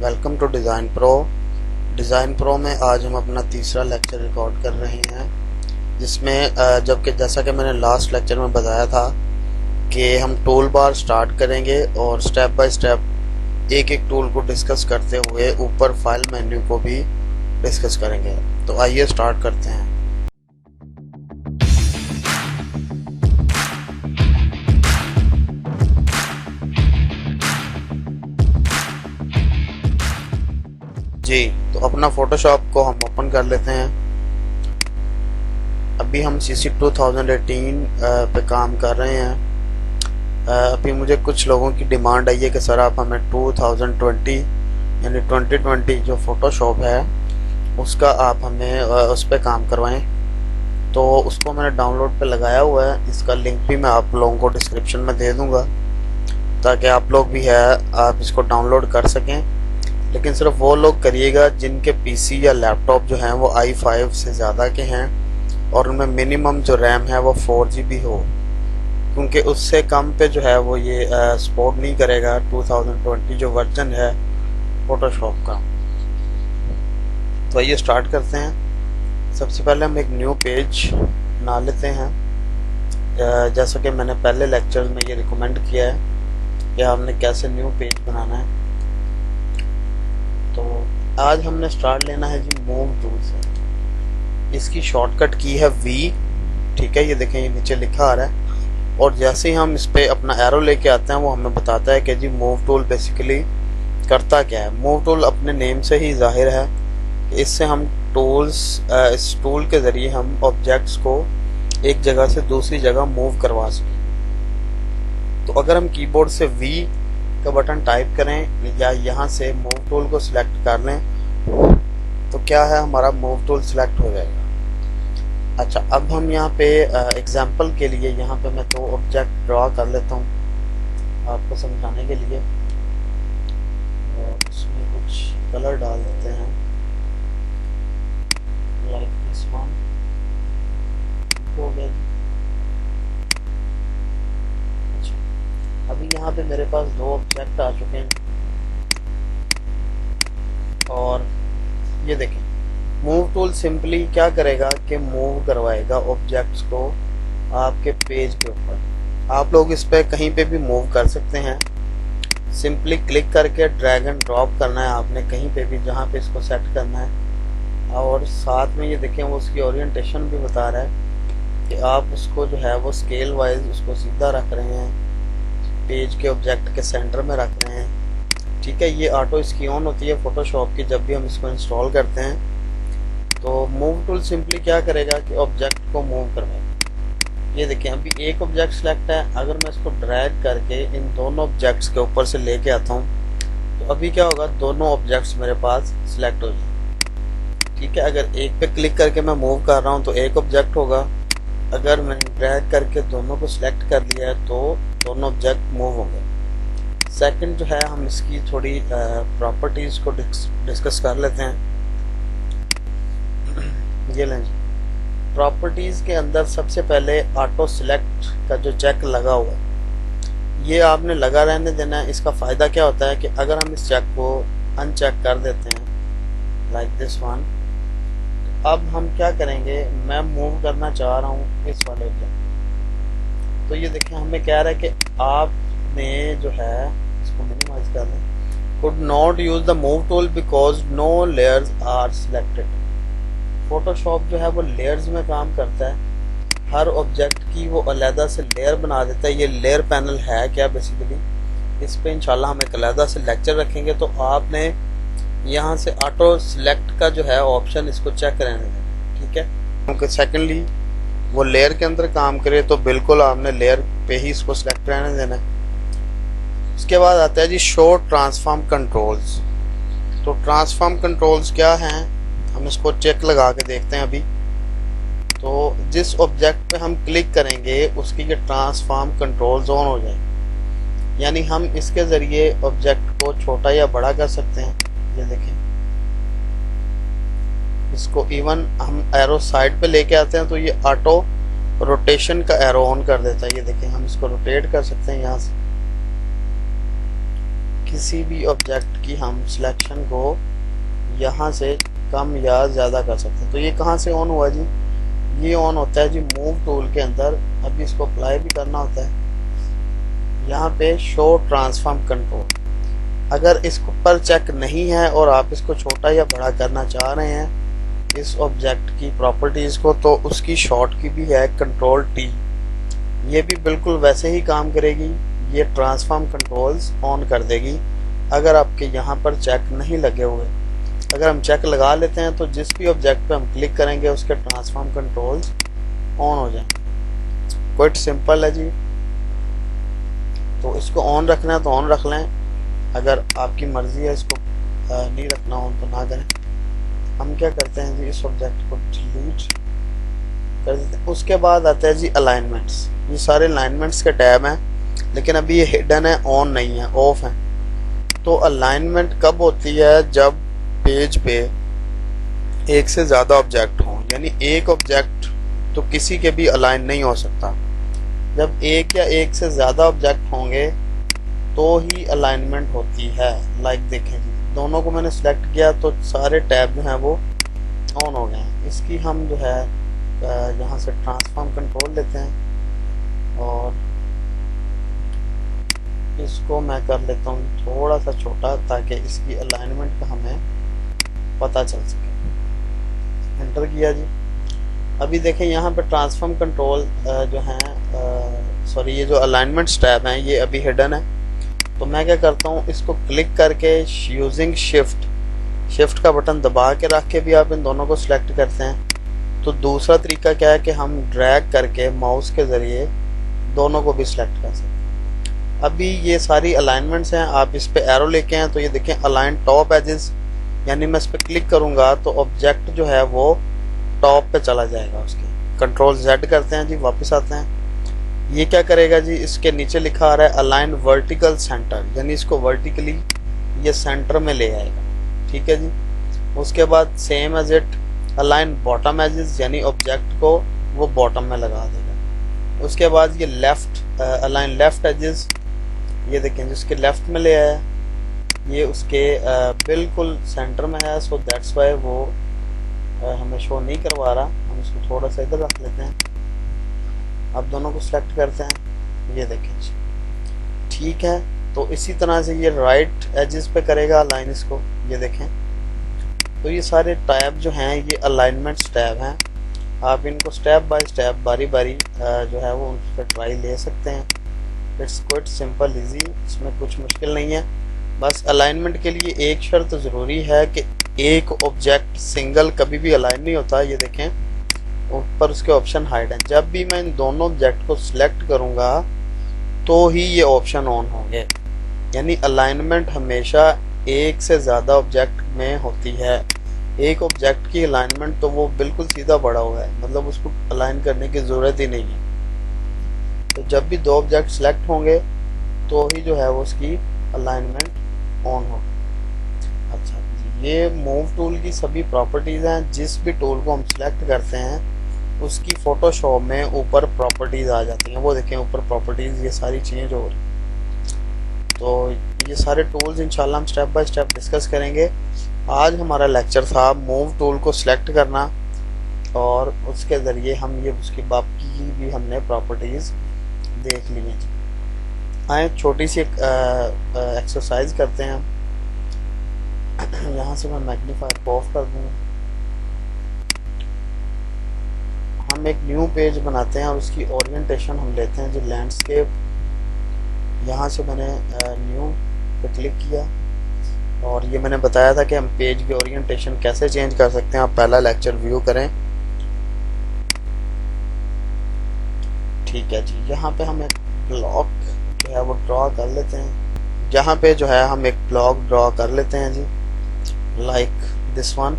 Welcome to design pro में आज हम अपना तीसरा लेक्चर रिकॉर्ड कर रहे हैं, जिसमें जबकि जैसा कि मैंने लास्ट लेक्चर में बताया था कि हम टूल बार स्टार्ट करेंगे और स्टेप बाय स्टेप एक एक टूल को डिस्कस करते हुए ऊपर फाइल मेन्यू को भी डिस्कस करेंगे। तो आइए स्टार्ट करते हैं। जी, तो अपना फोटोशॉप को हम ओपन कर लेते हैं। अभी हम CC 2018 पे काम कर रहे हैं। अभी मुझे कुछ लोगों की डिमांड आई है कि सर आप हमें 2020 यानी 2020 जो फोटोशॉप है उसका आप हमें उस पर काम करवाएं। तो उसको मैंने डाउनलोड पे लगाया हुआ है। इसका लिंक भी मैं आप लोगों को डिस्क्रिप्शन में दे दूंगा ताकि आप लोग भी है आप इसको डाउनलोड कर सकें। लेकिन सिर्फ वो लोग करिएगा जिनके पीसी या लैपटॉप जो हैं वो i5 से ज़्यादा के हैं और उनमें मिनिमम जो रैम है वो 4GB हो, क्योंकि उससे कम पे जो है वो ये सपोर्ट नहीं करेगा 2020 जो वर्जन है फोटोशॉप का। तो आइए स्टार्ट करते हैं। सबसे पहले हम एक न्यू पेज बना लेते हैं। जैसा कि मैंने पहले लेक्चर में ये रिकमेंड किया है कि हमने कैसे न्यू पेज बनाना है। तो आज हमने स्टार्ट लेना है जी मूव टूल से। इसकी शॉर्टकट की है V, ठीक है, ये देखें ये नीचे लिखा आ रहा है। और जैसे ही हम इस पे अपना एरो लेके आते हैं वो हमें बताता है कि जी मूव टूल बेसिकली करता क्या है। मूव टूल अपने नेम से ही जाहिर है कि इससे हम इस टूल के ज़रिए हम ऑब्जेक्ट्स को एक जगह से दूसरी जगह मूव करवा सकें। तो अगर हम कीबोर्ड से V का बटन टाइप करें या यहाँ से मूव टूल को सिलेक्ट कर लें तो क्या है हमारा मूव टूल सिलेक्ट हो जाएगा। अच्छा, अब हम यहाँ पे एग्जांपल के लिए यहाँ पे मैं 2 ऑब्जेक्ट ड्रॉ कर लेता हूँ आपको समझाने के लिए। और इसमें कुछ कलर डाल देते हैं लाइक दिस वन। हो गया। अभी यहाँ पे मेरे पास 2 ऑब्जेक्ट आ चुके हैं और ये देखें मूव टूल सिंपली क्या करेगा कि मूव करवाएगा ऑब्जेक्ट्स को आपके पेज के ऊपर। आप लोग इस पे कहीं पे भी मूव कर सकते हैं। सिंपली क्लिक करके ड्रैग एंड ड्रॉप करना है आपने कहीं पे भी जहाँ पे इसको सेट करना है। और साथ में ये देखें वो उसकी ओरिएंटेशन भी बता रहा है कि आप उसको जो है वो स्केल वाइज उसको सीधा रख रहे हैं, पेज के ऑब्जेक्ट के सेंटर में रख रहे हैं, ठीक है। ये ऑटो इसकी ऑन होती है फोटोशॉप की जब भी हम इसको इंस्टॉल करते हैं। तो मूव टूल सिंपली क्या करेगा कि ऑब्जेक्ट को मूव करवाएगा। ये देखें अभी एक ऑब्जेक्ट सेलेक्ट है। अगर मैं इसको ड्रैग करके इन दोनों ऑब्जेक्ट्स के ऊपर से लेके आता हूँ तो अभी क्या होगा, दोनों ऑब्जेक्ट्स मेरे पास सिलेक्ट हो जाएंगे, ठीक है। अगर एक पे क्लिक करके मैं मूव कर रहा हूँ तो एक ऑब्जेक्ट होगा। अगर मैंने ड्रैग करके दोनों को सिलेक्ट कर लिया है तो दोनों ऑब्जेक्ट मूव होंगे। सेकंड जो है हम इसकी थोड़ी प्रॉपर्टीज़ को डिस्कस कर लेते हैं। ये लें जी, प्रॉपर्टीज़ के अंदर सबसे पहले ऑटो सिलेक्ट का जो चेक लगा हुआ है ये आपने लगा रहने देना है। इसका फ़ायदा क्या होता है कि अगर हम इस चेक को अनचेक कर देते हैं लाइक दिस वन, अब हम क्या करेंगे, मैं मूव करना चाह रहा हूँ इस वाले ऑब्जेक्ट। तो ये देखिए हमें कह रहा है कि आपने जो है इसको मिनिमाइज कर लें, could not use the move tool because no layers are selected. Photoshop जो है वो लेयर्स में काम करता है। हर ऑब्जेक्ट की वो अलहदा से लेयर बना देता है। ये लेयर पैनल है क्या बेसिकली, इस पे इंशाल्लाह हम एक अलहदा से लेक्चर रखेंगे। तो आपने यहाँ से ऑटो सिलेक्ट का जो है ऑप्शन इसको चेक रहने दें, ठीक है। क्योंकि सेकेंडली वो लेयर के अंदर काम करे तो बिल्कुल आपने लेयर पे ही इसको सिलेक्ट रहने देना है। उसके बाद आता है जी शो ट्रांसफॉर्म कंट्रोल्स। तो ट्रांसफॉर्म कंट्रोल्स क्या हैं, हम इसको चेक लगा के देखते हैं अभी। तो जिस ऑब्जेक्ट पे हम क्लिक करेंगे उसकी ये ट्रांसफॉर्म कंट्रोल्स ऑन हो जाए, यानी हम इसके ज़रिए ऑब्जेक्ट को छोटा या बड़ा कर सकते हैं। ये देखें इसको इवन हम एरो साइड पे लेके आते हैं तो ये ऑटो रोटेशन का एरो ऑन कर देता है। ये देखें हम इसको रोटेट कर सकते हैं यहाँ से। किसी भी ऑब्जेक्ट की हम सिलेक्शन को यहाँ से कम या ज़्यादा कर सकते हैं। तो ये कहाँ से ऑन हुआ जी? ये ऑन होता है जी मूव टूल के अंदर। अभी इसको अप्लाई भी करना होता है। यहाँ पे शो ट्रांसफॉर्म कंट्रोल, अगर इसको पर चेक नहीं है और आप इसको छोटा या बड़ा करना चाह रहे हैं इस ऑब्जेक्ट की प्रॉपर्टीज़ को, तो उसकी शॉर्ट की भी है कंट्रोल टी। ये भी बिल्कुल वैसे ही काम करेगी, ये ट्रांसफॉर्म कंट्रोल्स ऑन कर देगी अगर आपके यहाँ पर चेक नहीं लगे हुए। अगर हम चेक लगा लेते हैं तो जिस भी ऑब्जेक्ट पे हम क्लिक करेंगे उसके ट्रांसफॉर्म कंट्रोल्स ऑन हो जाएंगे। क्वाइट सिंपल है जी। तो इसको ऑन रखना है तो ऑन रख लें, अगर आपकी मर्जी है इसको नहीं रखना हो तो ना करें। हम क्या करते हैं जी, इस ऑब्जेक्ट को डिलीट कर देते हैं। उसके बाद आता है जी अलाइनमेंट्स। ये सारे अलाइनमेंट्स के टैब हैं, लेकिन अभी ये हिडन है, ऑन नहीं है, ऑफ है। तो अलाइनमेंट कब होती है? जब पेज पे एक से ज़्यादा ऑब्जेक्ट हों, यानी एक ऑब्जेक्ट तो किसी के भी अलाइन नहीं हो सकता। जब एक या एक से ज़्यादा ऑब्जेक्ट होंगे तो ही अलाइनमेंट होती है। लाइक देखें जी, दोनों को मैंने सेलेक्ट किया तो सारे टैब जो हैं वो ऑन हो गए हैं। इसकी हम जो है यहाँ से ट्रांसफॉर्म कंट्रोल लेते हैं और इसको मैं कर लेता हूँ थोड़ा सा छोटा, ताकि इसकी अलाइनमेंट का हमें पता चल सके। एंटर किया जी। अभी देखें यहाँ पे ट्रांसफॉर्म कंट्रोल जो हैं सॉरी ये जो अलाइनमेंट्स टैब हैं ये अभी हिडन है। तो मैं क्या करता हूँ, इसको क्लिक करके यूजिंग शिफ्ट का बटन दबा के रख के भी आप इन दोनों को सिलेक्ट करते हैं। तो दूसरा तरीका क्या है कि हम ड्रैग करके माउस के ज़रिए दोनों को भी सिलेक्ट कर सकते हैं। अभी ये सारी अलाइनमेंट्स हैं, आप इस पे एरो लेके हैं तो ये देखें अलाइन टॉप एजेस, यानी मैं इस पर क्लिक करूँगा तो ऑब्जेक्ट जो है वो टॉप पे चला जाएगा उसके। कंट्रोल Z करते हैं जी, वापस आते हैं। ये क्या करेगा जी, इसके नीचे लिखा आ रहा है अलाइन वर्टिकल सेंटर, यानी इसको वर्टिकली ये सेंटर में ले आएगा। ठीक है जी। उसके बाद same as it align bottom edges, यानी ऑब्जेक्ट को वो बॉटम में लगा देगा। उसके बाद ये लेफ्ट अलाइन लेफ्ट एजेस, ये देखें जिसके लेफ्ट में ले आया, ये उसके बिल्कुल सेंटर में है। सो दैट्स वाई वो हमें शो नहीं करवा रहा। हम इसको थोड़ा सा इधर रख लेते हैं। अब दोनों को सिलेक्ट करते हैं, ये देखें जी, ठीक है। तो इसी तरह से ये राइट एजेस पे करेगा अलाइन इसको, ये देखें। तो ये सारे टैब जो हैं ये अलाइनमेंट्स टैब हैं। आप इनको स्टेप बाय स्टेप बारी बारी जो है वो उन पर ट्राई ले सकते हैं। इट्स क्वाइट सिंपल इजी, इसमें कुछ मुश्किल नहीं है। बस अलाइनमेंट के लिए एक शर्त ज़रूरी है कि एक ऑब्जेक्ट सिंगल कभी भी अलाइन नहीं होता। ये देखें ऊपर उसके ऑप्शन हाइड हैं। जब भी मैं इन दोनों ऑब्जेक्ट को सिलेक्ट करूँगा तो ही ये ऑप्शन ऑन होंगे। यानी अलाइनमेंट हमेशा एक से ज़्यादा ऑब्जेक्ट में होती है। एक ऑब्जेक्ट की अलाइनमेंट तो वो बिल्कुल सीधा पड़ा हुआ है, मतलब उसको अलाइन करने की ज़रूरत ही नहीं है। तो जब भी दो ऑब्जेक्ट सिलेक्ट होंगे तो ही जो है वो उसकी अलाइनमेंट ऑन हो। अच्छा, ये मूव टूल की सभी प्रॉपर्टीज़ हैं। जिस भी टूल को हम सिलेक्ट करते हैं उसकी फ़ोटोशॉप में ऊपर प्रॉपर्टीज़ आ जाती हैं। वो देखें ऊपर प्रॉपर्टीज़ ये सारी चेंज हो रही। तो ये सारे टूल्स इंशाल्लाह हम स्टेप बाय स्टेप डिस्कस करेंगे। आज हमारा लेक्चर था मूव टूल को सिलेक्ट करना और उसके ज़रिए हम ये उसकी बाकी भी हमने प्रॉपर्टीज़ देख ली हैं। आए छोटी सी एक एक्सरसाइज करते हैं हम। यहाँ से मैं मैग्नीफायर को ऑफ कर दूँगा। हम एक न्यू पेज बनाते हैं और उसकी ओरिएंटेशन हम लेते हैं जो लैंडस्केप। यहाँ से मैंने न्यू पे क्लिक किया और ये मैंने बताया था कि हम पेज की ओरिएंटेशन कैसे चेंज कर सकते हैं। आप पहला लेक्चर व्यू करें। ठीक है जी, यहाँ पे हम एक ब्लॉक जो है वो ड्रॉ कर लेते हैं। यहाँ पे जो है हम एक ब्लॉक ड्रॉ कर लेते हैं जी, लाइक दिस वन।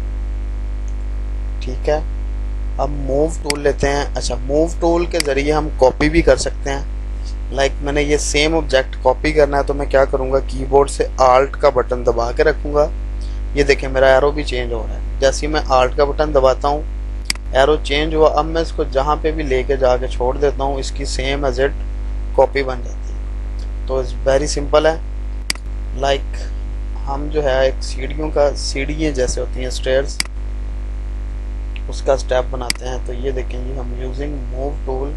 ठीक है, अब मूव टूल लेते हैं। अच्छा, मूव टूल के ज़रिए हम कॉपी भी कर सकते हैं। लाइक मैंने ये सेम ऑब्जेक्ट कॉपी करना है तो मैं क्या करूँगा, कीबोर्ड से आल्ट का बटन दबा के रखूँगा। ये देखें मेरा एरो भी चेंज हो रहा है। जैसे ही मैं आल्ट का बटन दबाता हूँ एरो चेंज हुआ। अब मैं इसको जहाँ पे भी लेके जाके छोड़ देता हूँ, इसकी सेम एज इट कॉपी बन जाती है। तो इट्स वेरी सिंपल है। लाइक हम जो है एक सीढ़ियाँ जैसे होती हैं स्टेयर्स, उसका स्टेप बनाते हैं। तो ये देखें जी, हम यूजिंग मूव टूल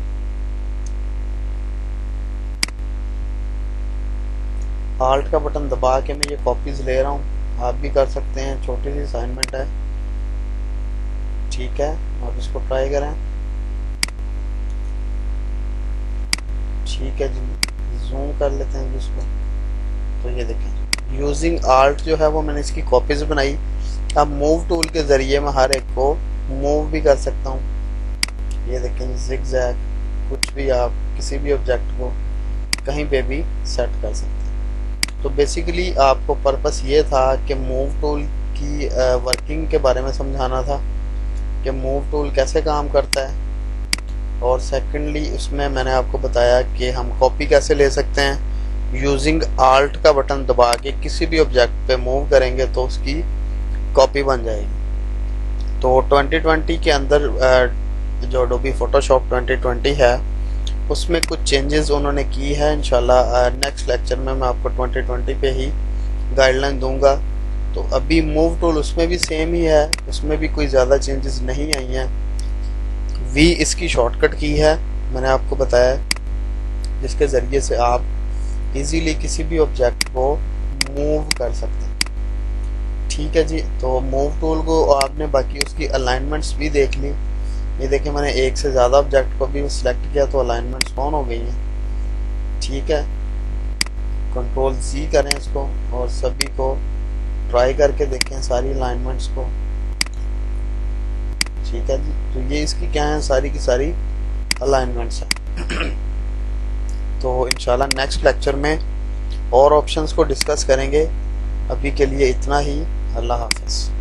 आल्ट का बटन दबा के मैं ये कॉपीज ले रहा हूँ। आप भी कर सकते हैं, छोटी सी असाइनमेंट है, ठीक है। आप इसको ट्राई करें, ठीक है जी। जूम कर लेते हैं इसको। तो ये देखें, यूजिंग आल्ट जो है वो मैंने इसकी कॉपीज बनाई। अब मूव टूल के जरिए मैं हर एक को मूव भी कर सकता हूँ। ये देखें, जिगजैग, कुछ भी आप किसी भी ऑब्जेक्ट को कहीं पे भी सेट कर सकते हैं। तो बेसिकली आपको पर्पस ये था कि मूव टूल की वर्किंग के बारे में समझाना था कि मूव टूल कैसे काम करता है, और सेकेंडली उसमें मैंने आपको बताया कि हम कॉपी कैसे ले सकते हैं। यूजिंग आल्ट का बटन दबा के किसी भी ऑब्जेक्ट पे मूव करेंगे तो उसकी कॉपी बन जाएगी। तो 2020 के अंदर जो एडोबी फोटोशॉप 2020 है उसमें कुछ चेंजेस उन्होंने की है। इंशाल्लाह नेक्स्ट लेक्चर में मैं आपको 2020 पे ही गाइडलाइन दूंगा। तो अभी मूव टूल उसमें भी सेम ही है, उसमें भी कोई ज़्यादा चेंजेस नहीं आई हैं। वी इसकी शॉर्टकट की है, मैंने आपको बताया, जिसके ज़रिए से आप इजीली किसी भी ऑब्जेक्ट को मूव कर सकते हैं, ठीक है जी। तो मूव टूल को आपने बाकी उसकी अलाइनमेंट्स भी देख ली। ये देखिए, मैंने एक से ज़्यादा ऑब्जेक्ट को भी सिलेक्ट किया तो अलाइनमेंट्स ऑन हो गई हैं, ठीक है। कंट्रोल जी करें इसको और सभी को ट्राई करके देखें सारी अलाइनमेंट्स को, ठीक है जी। तो ये इसकी क्या है, सारी की सारी अलाइनमेंट्स हैं। तो इंशाल्लाह नेक्स्ट लेक्चर में और ऑप्शंस को डिस्कस करेंगे। अभी के लिए इतना ही। अल्लाह हाफ़िज़।